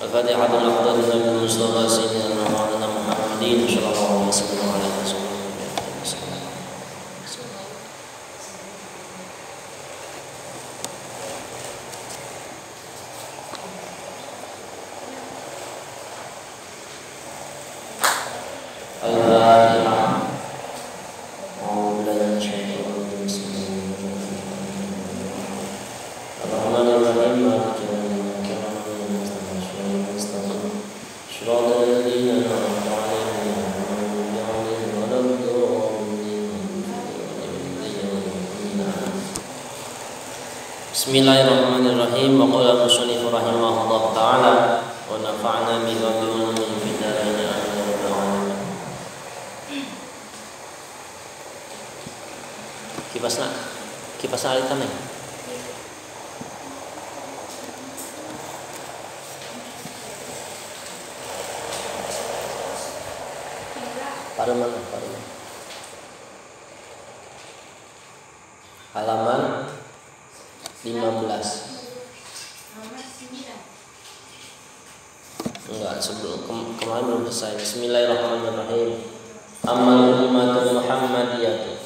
الفاتحة الأفضل للنبي المصطفى سيدنا مولانا محمد صلى الله عليه وسلم وعلى آله وصحبه وسلم. Bismillahirrahmanirrahim. Wa qala al-musannif rahimahullah ta'ala wa nafa'na bihi wa bi ulumihi fid dharain amin ya rabbal alamin. Kipasna alita nih. Pareman. Halaman 15. Enggak, sebelum kemarin belum selesai. Bismillahirrahmanirrahim. Ammal ummatul Muhammadiyah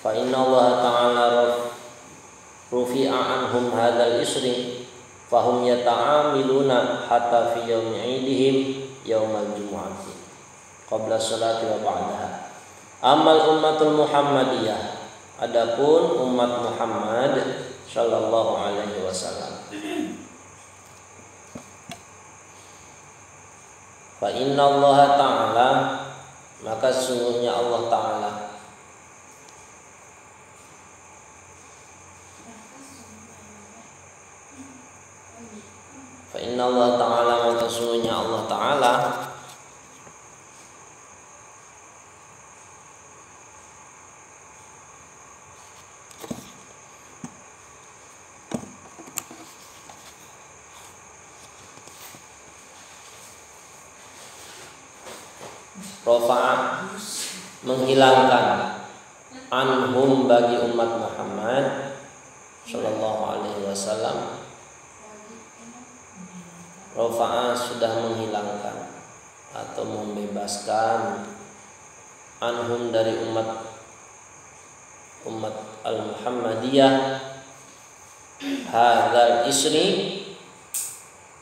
fa inna Allah ta'ala rufi'a anhum hadzal isri fahum yata'amiluna hatta fi yaumi 'idihim yaumal jumu'ati qabla sholati wa ba'daha. Ammal ummatul Muhammadiyah, adapun umat Muhammad sallallahu alaihi wasallam, fa inna Allah ta'ala, maka sesungguhnya Allah ta'ala fa inna Allah ta'ala, maka sesungguhnya Allah ta'ala rafa'a, menghilangkan, anhum, bagi umat Muhammad sallallahu alaihi wasallam, rafa'a, sudah menghilangkan atau membebaskan, anhum, dari umat al-Muhammadiyah, hadzal isri,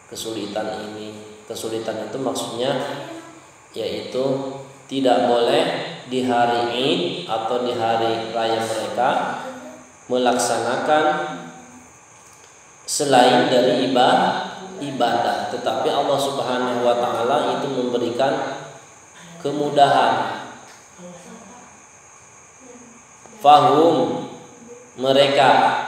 kesulitan ini. Kesulitan itu maksudnya yaitu tidak boleh di hari Id atau di hari raya mereka melaksanakan selain dari ibadah, tetapi Allah Subhanahu wa taala itu memberikan kemudahan. Fahum, mereka,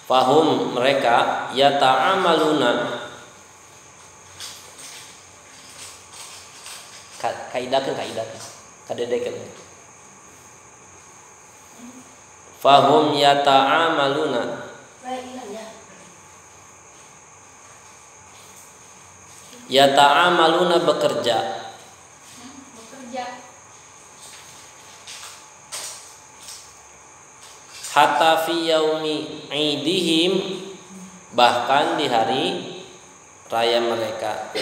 fahum, mereka, yata'amaluna, kaidakeun kadedekeun. Fahum yata'amaluna, yata'amaluna, bekerja. Hatta fi yaumi 'idihim, bahkan di hari raya mereka.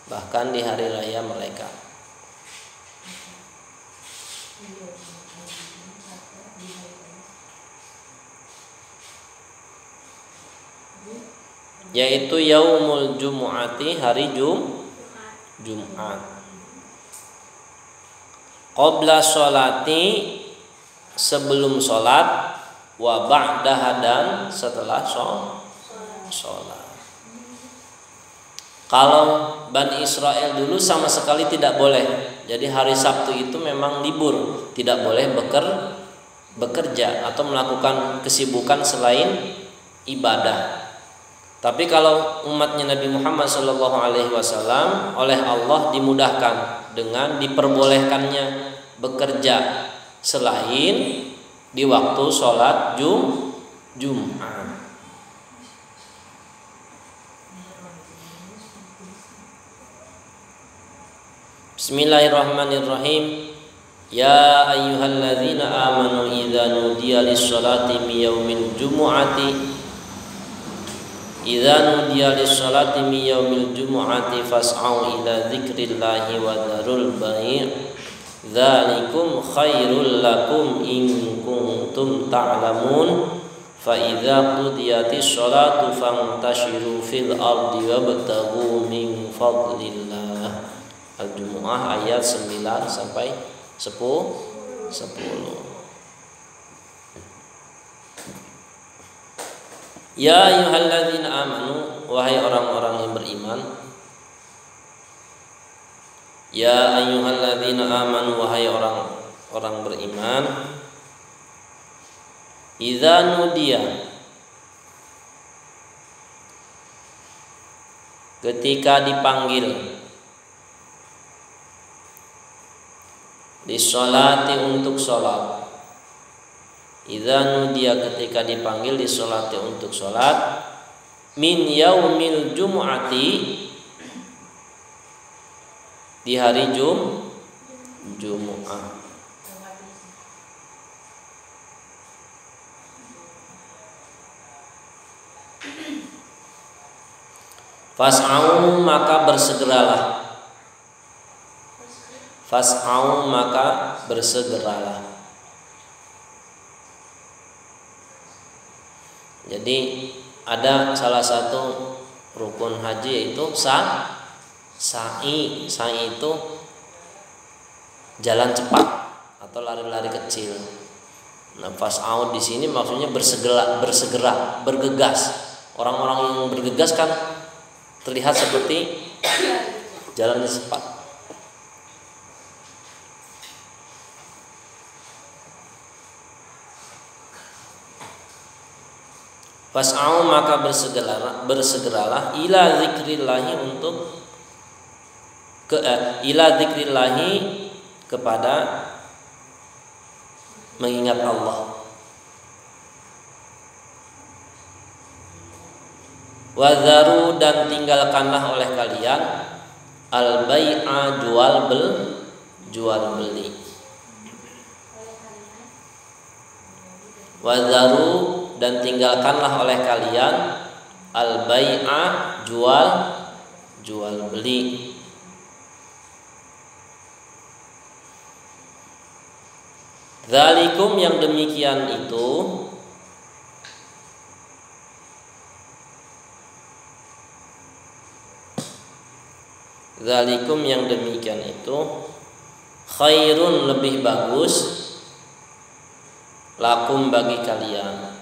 Bahkan di hari raya mereka. Yaitu yaumul jumu'ati, hari Jumat. Qabla sholati, sebelum sholat, wa ba'daha, dan setelah sholat. Kalau Bani Israel dulu sama sekali tidak boleh. Jadi hari Sabtu itu memang libur, tidak boleh bekerja atau melakukan kesibukan selain ibadah. Tapi kalau umatnya Nabi Muhammad SAW oleh Allah dimudahkan dengan diperbolehkannya bekerja selain di waktu sholat Jumat. Bismillahirrahmanirrahim. Ya ayyuhalladzina amanu idza nudiya lis-sholati min yaumil jumu'ati min yaumil jumu'ati fas'au ila dzikrillahi wa dzarul bai' dzalikum khairul lakum in kuntum ta'lamun fa idza qudiyatis sholatu fantashiru fil ardi wabtaghu min fadlillah. Al-Jumu'ah ayat 9 sampai 10. Ya ayyuhalladzina amanu, wahai orang-orang yang beriman. Ya ayyuhalladzina amanu, wahai orang-orang beriman. Idza nudiya, ketika dipanggil, disolati untuk sholat. Idza nudiya, ketika dipanggil disolati untuk sholat. Min yaumil jumu'ati, di hari Jumu'ah. Fas'au, maka bersegeralah. Fas'au, maka bersegeralah. Jadi ada salah satu rukun haji yaitu sa'i. Sa'i itu jalan cepat atau lari-lari kecil. Nah, fas'au di sini maksudnya bersegera, bergegas. Orang-orang yang bergegas kan terlihat seperti jalan cepat. Fas'au, maka bersegeralah ila zikrillahi ila zikrillahi, kepada mengingat Allah. Wadharu, dan tinggalkanlah oleh kalian al-bai'a, jual beli. Wadharu, dan tinggalkanlah oleh kalian al-bai'a, jual beli. Dzalikum, yang demikian itu, dzalikum, yang demikian itu, khairun, lebih bagus, lakum, bagi kalian.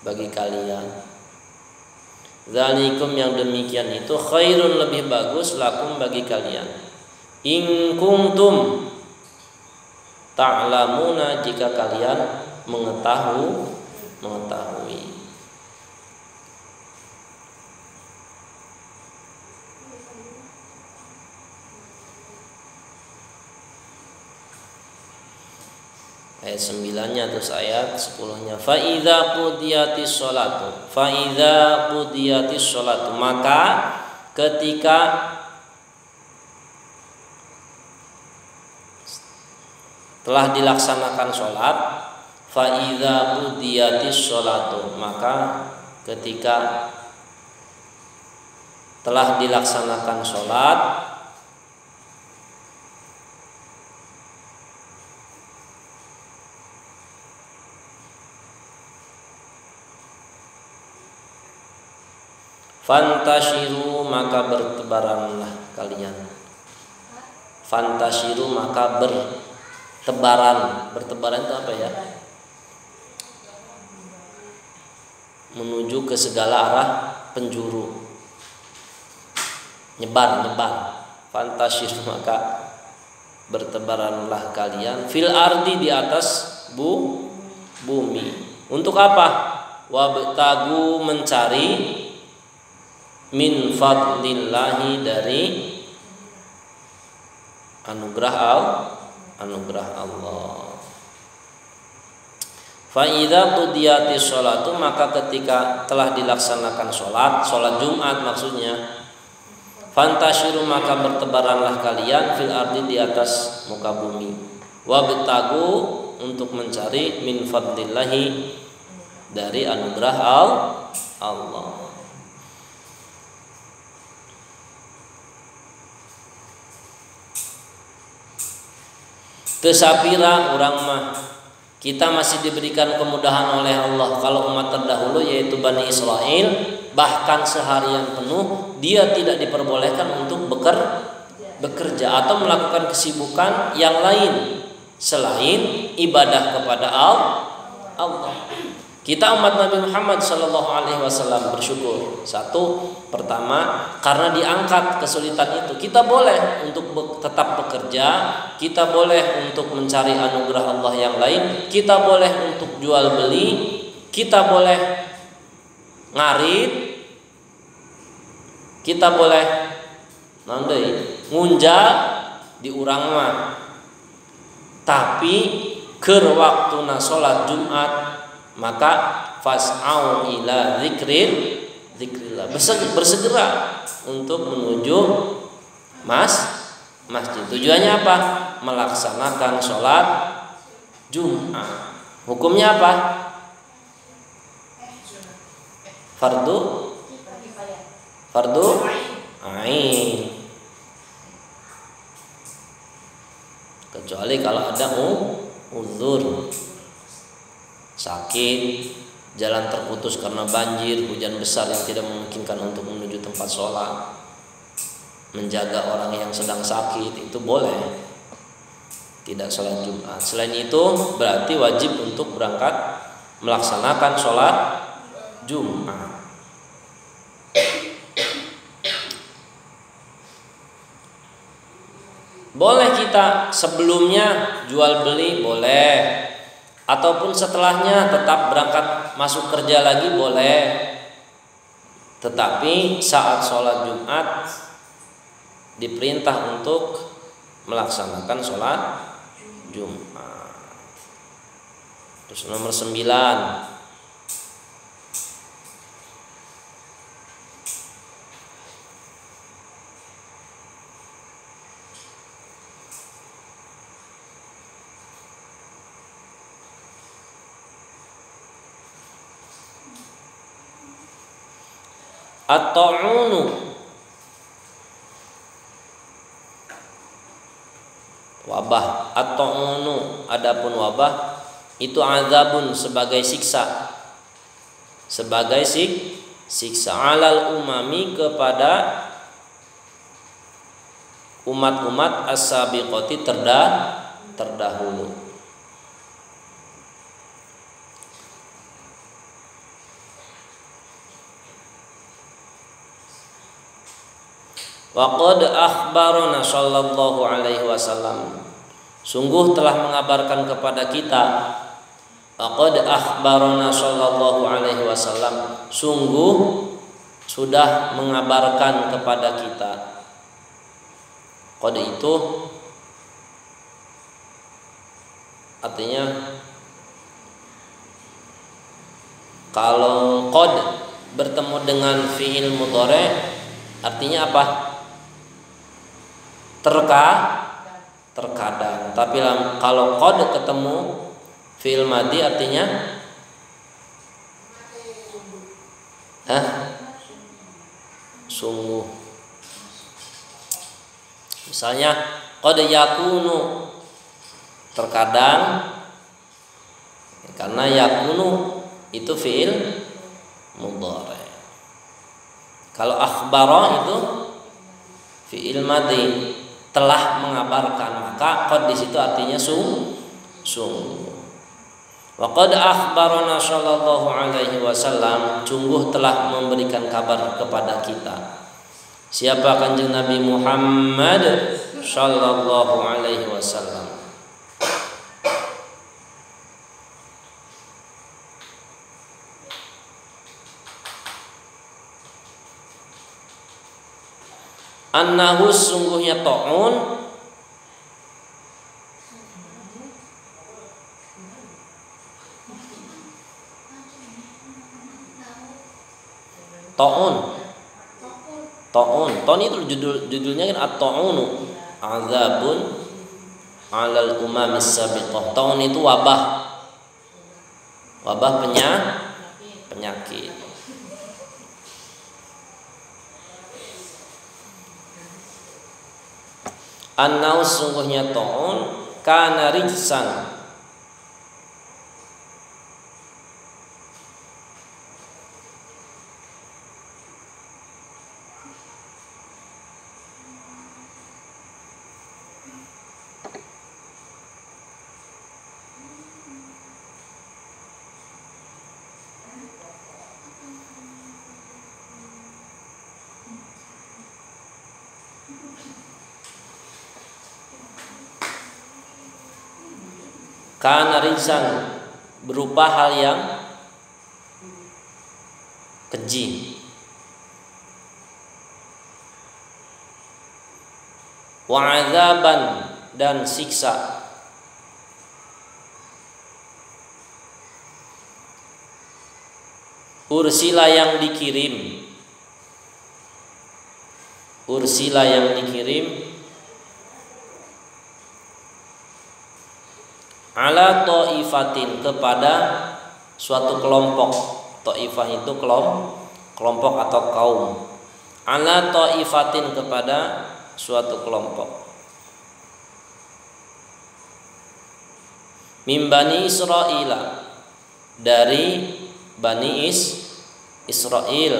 Bagi kalian. Dzalikum, yang demikian itu, khairun, lebih bagus, lakum, bagi kalian. In kuntum ta'lamuna, jika kalian mengetahui. Ayat 9-nya, terus ayat 10-nya. Fa idza qudiyatis sholatu, maka ketika telah dilaksanakan sholat. Fa idza qudiyatis sholatu, maka ketika telah dilaksanakan sholat. Fantashiru, maka bertebaranlah kalian. Fantashiru, maka bertebaran. Bertebaran itu apa ya? Menuju ke segala arah penjuru. Nyebar. Fantashiru, maka bertebaranlah kalian fil ardi di atas bumi. Untuk apa? Wabtagu mencari min fadlillahi dari anugerah Allah. Fa idza qudiyatis sholatu, maka ketika telah dilaksanakan sholat Jumat maksudnya, fantasyiru, maka bertebaranlah kalian fil ardi di atas muka bumi. Wabtagu, untuk mencari min fadlillahi dari anugerah Allah. Tesapira urang mah kita masih diberikan kemudahan oleh Allah. Kalau umat terdahulu yaitu Bani Israel, bahkan seharian penuh dia tidak diperbolehkan untuk bekerja atau melakukan kesibukan yang lain selain ibadah kepada Allah. Kita umat Nabi Muhammad SAW bersyukur. Satu, pertama, karena diangkat kesulitan itu, kita boleh untuk tetap bekerja, kita boleh untuk mencari anugerah Allah yang lain, kita boleh untuk jual beli, kita boleh ngarit, kita boleh ngunjal di urang mah. Tapi keur waktuna salat Jumat, maka fas'au ila zikrillah, bersegera untuk menuju masjid. Tujuannya apa? Melaksanakan sholat Jumat. Hukumnya apa? Fardu ain, kecuali kalau ada uzur, sakit, jalan terputus karena banjir, hujan besar yang tidak memungkinkan untuk menuju tempat sholat, menjaga orang yang sedang sakit, itu boleh tidak sholat Jumat. Selain itu berarti wajib untuk berangkat melaksanakan sholat Jumat. Boleh kita sebelumnya jual beli, boleh, ataupun setelahnya tetap berangkat masuk kerja lagi, boleh. Tetapi saat sholat Jumat diperintah untuk melaksanakan sholat Jumat. Terus nomor 9, at-ta'unu, wabah. At-ta'unu, adapun wabah itu azabun, sebagai siksa, siksa alal umami, kepada umat-umat as-sabiqati terdahulu. Waqad akhbarana sallallahu alaihi wasallam, sungguh telah mengabarkan kepada kita. Waqad akhbarana sallallahu alaihi wasallam, sungguh sudah mengabarkan kepada kita. Qad itu artinya, kalau qad bertemu dengan fi'il mudhari artinya apa? Terkadang. Tapi kalau qad ketemu fi'il madhi artinya sungguh. Misalnya qad yakunu, terkadang, karena yakunu itu fi'il mudhari. Kalau akhbara itu fi'il madhi, telah mengabarkan, maka qad di situ artinya sungguh. Wa qad akhbarana sallallahu alaihi wasallam, sungguh telah memberikan kabar kepada kita. Siapa Kanjeng Nabi Muhammad sallallahu alaihi wasallam. Annahu sungguhnya ta'un Ta'un itu judulnya kan at-ta'unu azabun 'alal umamis sabiqah. Ta'un itu wabah penyakit. Annau sungguhnya ta'un kana rijsan kana rijsan berupa hal yang keji, wa azaban dan siksa, ursila yang dikirim ala ta'ifatin kepada suatu kelompok. Ta'ifah itu kelompok atau kaum. Ala ta'ifatin kepada suatu kelompok. Min Bani Israil dari Bani Israel.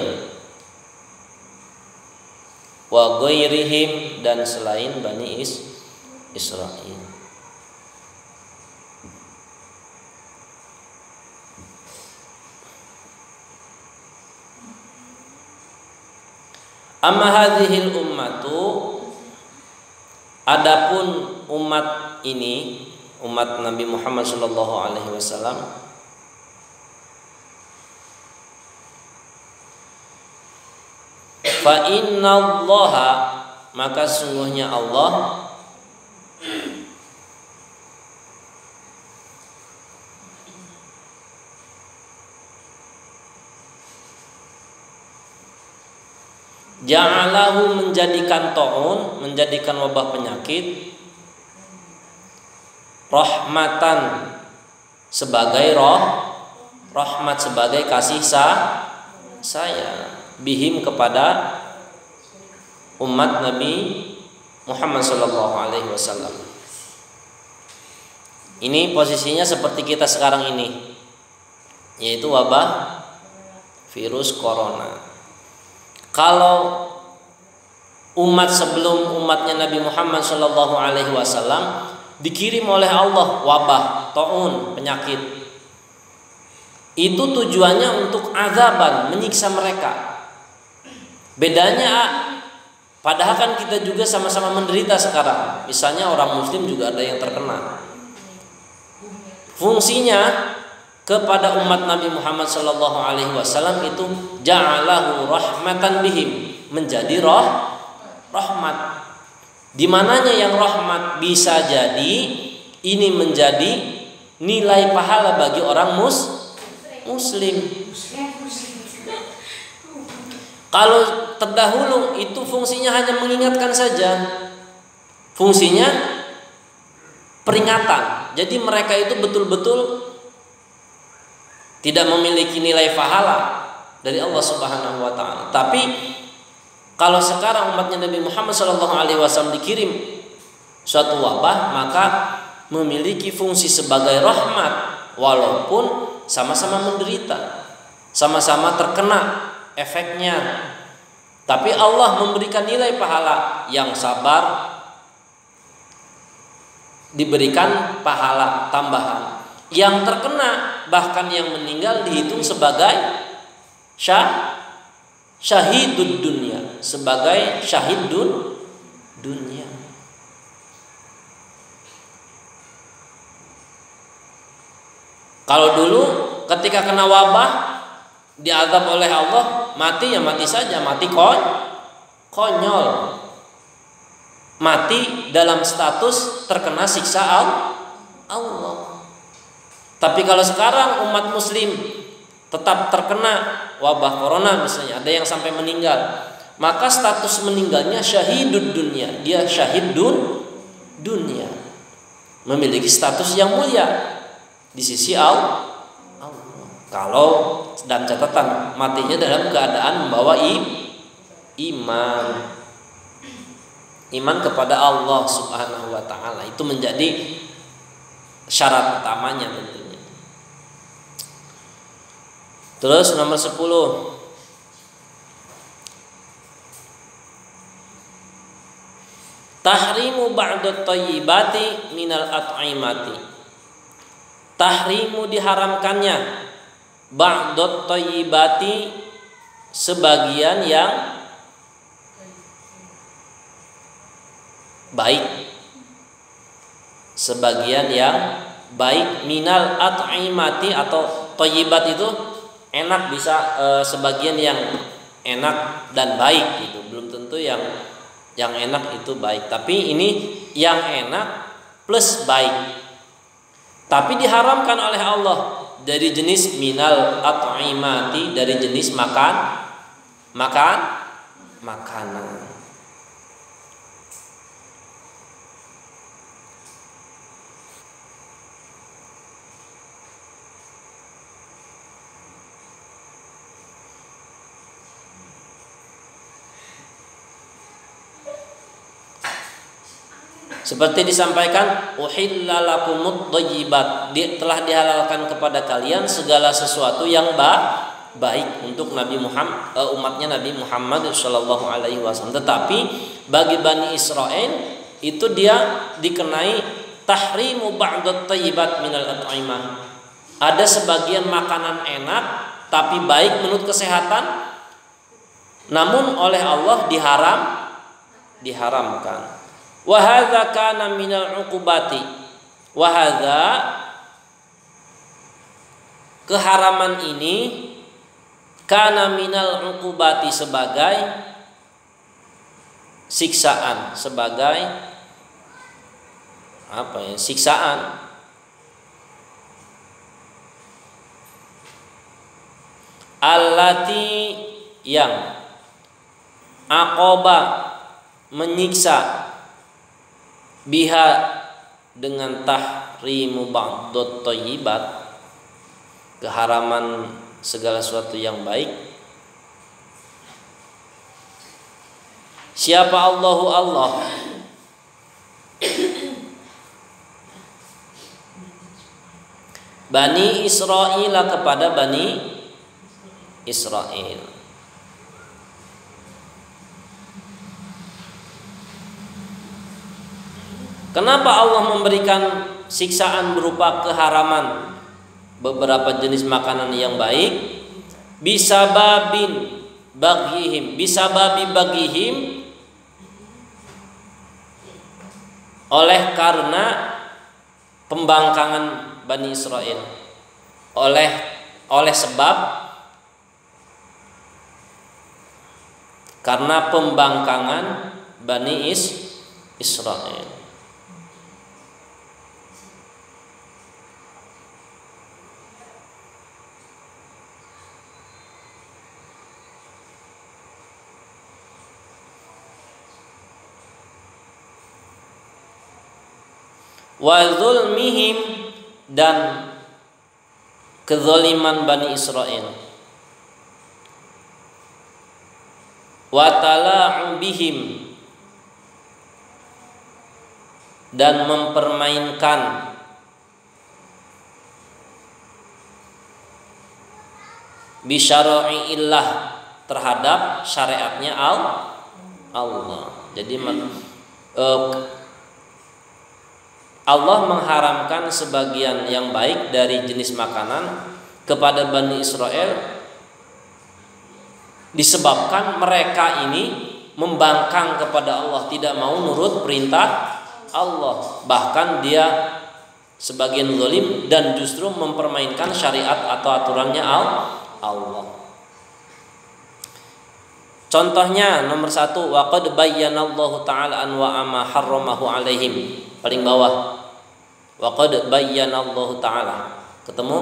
Wa ghairihim dan selain Bani Israel. Amma hadhil ummatu, adapun umat ini, umat Nabi Muhammad sallallahu alaihi wasallam, fa innallaha, maka sungguhnya Allah ja'alahu menjadikan ta'un, menjadikan wabah penyakit, rahmatan sebagai rahmat sebagai kasih sayang, bihim kepada umat Nabi Muhammad sallallahu alaihi wasallam. Ini posisinya seperti kita sekarang ini, yaitu wabah virus corona. Kalau umat sebelum umatnya Nabi Muhammad sallallahu alaihi wasallam dikirim oleh Allah wabah, ta'un, penyakit, itu tujuannya untuk azaban, menyiksa mereka. Bedanya, padahal kan kita juga sama-sama menderita sekarang. Misalnya orang muslim juga ada yang terkena. Fungsinya kepada umat Nabi Muhammad sallallahu alaihi wasallam itu ja'alahu rahmatan bihim, menjadi rahmat. Di mananya yang rahmat bisa jadi ini menjadi nilai pahala bagi orang muslim. Kalau terdahulu itu fungsinya hanya mengingatkan saja, fungsinya peringatan. Jadi mereka itu betul-betul tidak memiliki nilai pahala dari Allah Subhanahu wa taala. Tapi kalau sekarang umatnya Nabi Muhammad SAW dikirim suatu wabah, maka memiliki fungsi sebagai rahmat, walaupun sama-sama menderita, sama-sama terkena efeknya. Tapi Allah memberikan nilai pahala, yang sabar diberikan pahala tambahan, yang terkena bahkan yang meninggal dihitung sebagai syahidud dunia, sebagai syahid dunia. Kalau dulu ketika kena wabah diazab oleh Allah, mati ya mati saja, mati konyol. Mati dalam status terkena siksa Allah. Tapi kalau sekarang umat muslim tetap terkena wabah corona misalnya, ada yang sampai meninggal, maka status meninggalnya syahidud dunia, dia syahid dunia, memiliki status yang mulia di sisi Allah. Kalau dalam catatan matinya dalam keadaan membawa iman kepada Allah Subhanahu wa taala, itu menjadi syarat utamanya tentunya. Terus nomor 10, tahrimu ba'dut thayyibati minal at'imati. Tahrimu diharamkannya ba'dut thayyibati sebagian yang baik. Sebagian yang baik minal at'imati, atau thayyibat itu enak, bisa sebagian yang enak dan baik gitu. Belum tentu yang enak itu baik, tapi ini yang enak plus baik. Tapi diharamkan oleh Allah dari jenis minal at'imati, dari jenis makanan. Seperti disampaikan, uhilla lakumut thayyibat, telah dihalalkan kepada kalian segala sesuatu yang baik untuk Nabi Muhammad, umatnya Nabi Muhammad sallallahu alaihi wasallam. Tetapi bagi Bani Israel itu dia dikenai tahrimu ba'dut thayyibat minal at'imah. Ada sebagian makanan enak tapi baik menurut kesehatan, namun oleh Allah diharamkan. Wa hadza kana minal uqubati. Wa hadza, keharaman ini, kana minal uqubati, sebagai siksaan, sebagai apa ya? Siksaan. Allati, yang aqaba, menyiksa, biha, dengan tahrimu ba'dut thayyibat, keharaman segala sesuatu yang baik. Siapa Allahu Allah? Bani Israil, kepada Bani Israel. Kenapa Allah memberikan siksaan berupa keharaman beberapa jenis makanan yang baik? Bisababin baghihim, bisababi baghihim, oleh karena pembangkangan Bani Israel, oleh sebab karena pembangkangan Bani Israel. Wa zulmihim, dan kezaliman Bani Israel. Wa tala'u bihim, dan mempermainkan bisyara'iillah, terhadap syariatnya Allah. Jadi Allah mengharamkan sebagian yang baik dari jenis makanan kepada Bani Israel disebabkan mereka ini membangkang kepada Allah, tidak mau nurut perintah Allah. Bahkan dia sebagian zalim dan justru mempermainkan syariat atau aturannya Allah. Contohnya nomor 1, wa qad bayyanallahu ta'ala anwa'a ma harramahu alaihim. Paling bawah. Wa qad bayyanallahu ta'ala. Ketemu?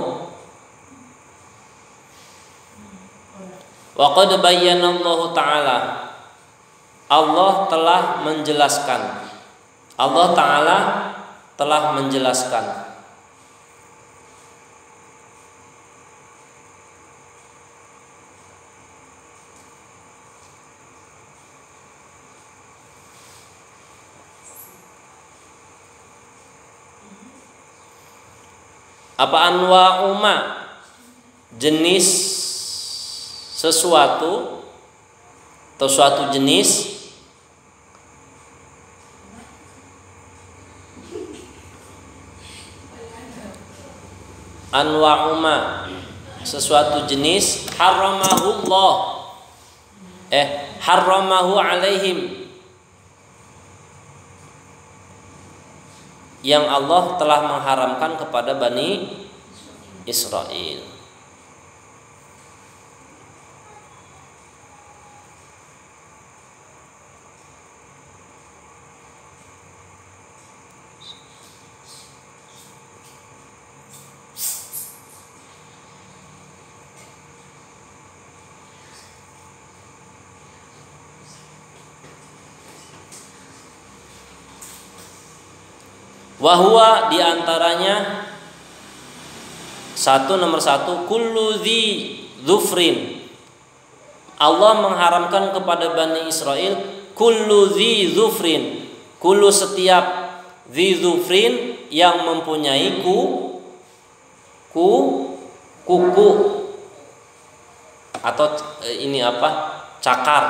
Wa qad bayyanallahu ta'ala. Allah telah menjelaskan. Allah Ta'ala telah menjelaskan. Apa anwa'uma, jenis sesuatu atau suatu jenis, anwa'uma sesuatu jenis, harramahu alaihim, yang Allah telah mengharamkan kepada Bani Israel. Wahwa diantaranya nomor satu kullu dzi dzufrin. Allah mengharamkan kepada Bani Israel kullu dzi dzufrin, kullu setiap dzi dzufrin yang mempunyai kuku atau cakar.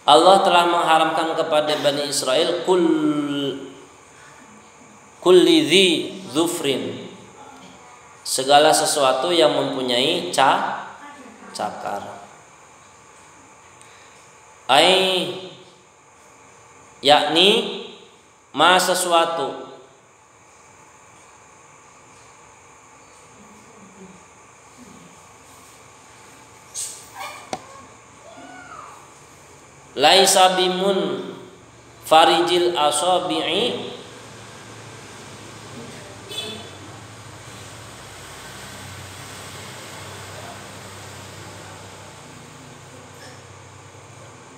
Allah telah mengharamkan kepada Bani Israel kulli dzi dzufrin, segala sesuatu yang mempunyai cakar. Yakni ma sesuatu laisa bimun farijil asabi'i,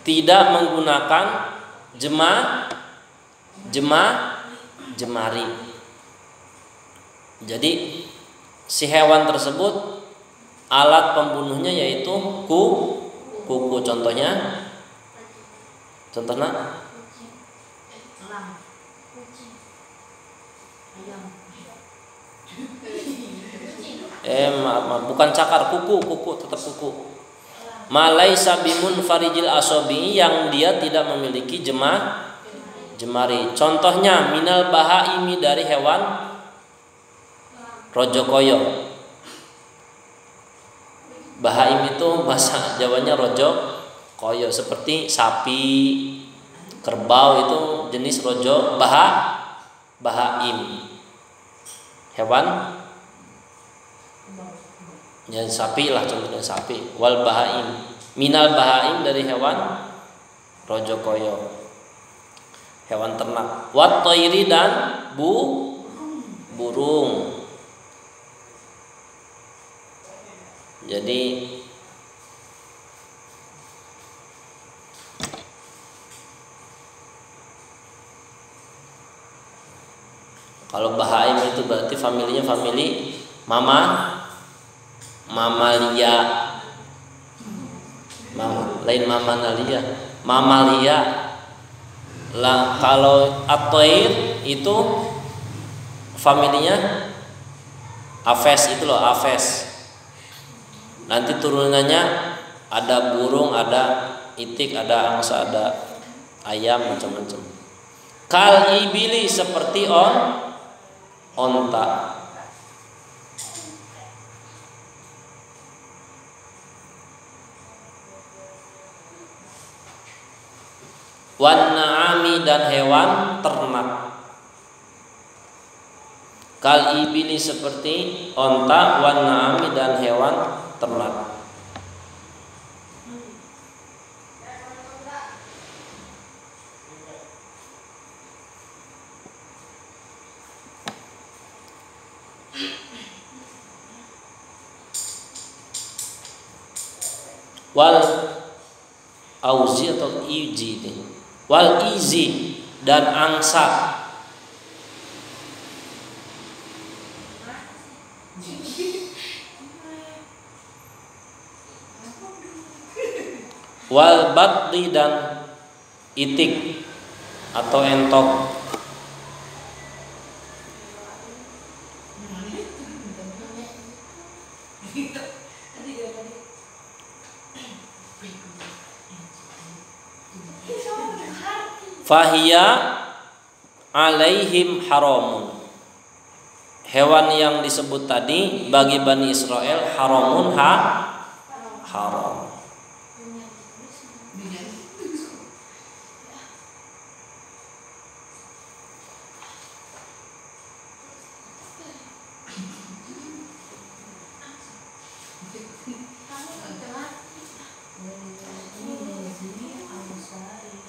tidak menggunakan jemari. Jadi si hewan tersebut alat pembunuhnya yaitu kuku. Contohnya bukan cakar, kuku tetap kuku. Malaisa bimun farijil asobi, yang dia tidak memiliki jemari. Contohnya minal bahaimi, dari hewan rojokoyo. Bahaim itu bahasa Jawanya rojokoyo, seperti sapi, kerbau itu jenis bahaim. Hewan ya sapi lah, contohnya sapi. Wal bahaim, minal bahaim, dari hewan rojokoyo, hewan ternak. Wat toiri, dan burung. Jadi kalau bahaim itu berarti familinya famili mamalia. Lain mamalia. Lah kalau at-toir itu familinya Aves, itu loh, Aves. Nanti turunannya ada burung, ada itik, ada angsa, ada ayam, macam-macam. Kal ibili, seperti onta. Wan na'ami, dan hewan ternak. Kal ibili seperti onta, wan na'ami dan hewan ternak. Wal auzi atau iji ini. Wal izi dan angsa. Wal badli dan itik atau entok. Fahiya alaihim haramun. Hewan yang disebut tadi bagi Bani Israel haramun haram.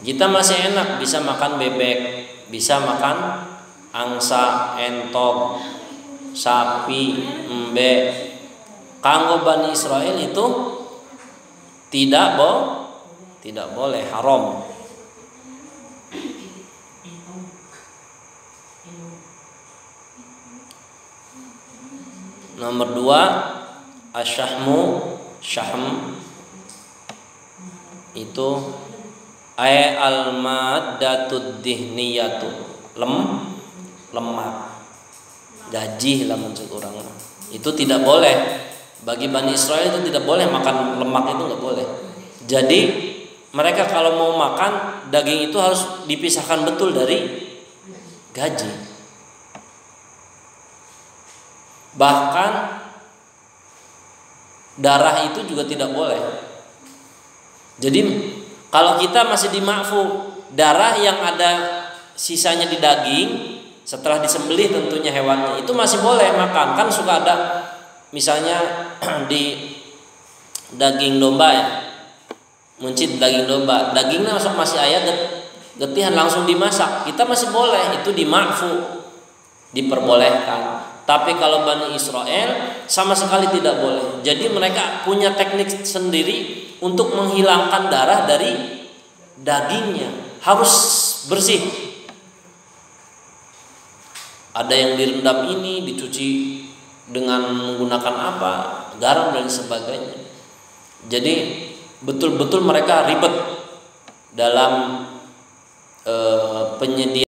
Kita masih enak bisa makan bebek, bisa makan angsa, entok, sapi, embe. Kanggo Bani Israel itu tidak boleh, haram. Nomor 2, syahm itu al-maddatud dihniyatu, lemak, gaji lah maksud orang. Itu tidak boleh bagi Bani Israel, itu tidak boleh makan lemak, itu nggak boleh. Jadi mereka kalau mau makan daging itu harus dipisahkan betul dari gaji. Bahkan darah itu juga tidak boleh. Jadi kalau kita masih dima'fu, darah yang ada sisanya di daging setelah disembelih tentunya hewannya itu masih boleh makan. Kan suka ada misalnya di daging domba ya, muncit daging domba, dagingnya masih ayat getihan langsung dimasak, kita masih boleh, itu dima'fu, diperbolehkan. Tapi kalau Bani Israel sama sekali tidak boleh. Jadi mereka punya teknik sendiri untuk menghilangkan darah dari dagingnya, harus bersih. Ada yang direndam ini, dicuci dengan menggunakan apa, garam dan sebagainya. Jadi betul-betul mereka ribet dalam penyediaan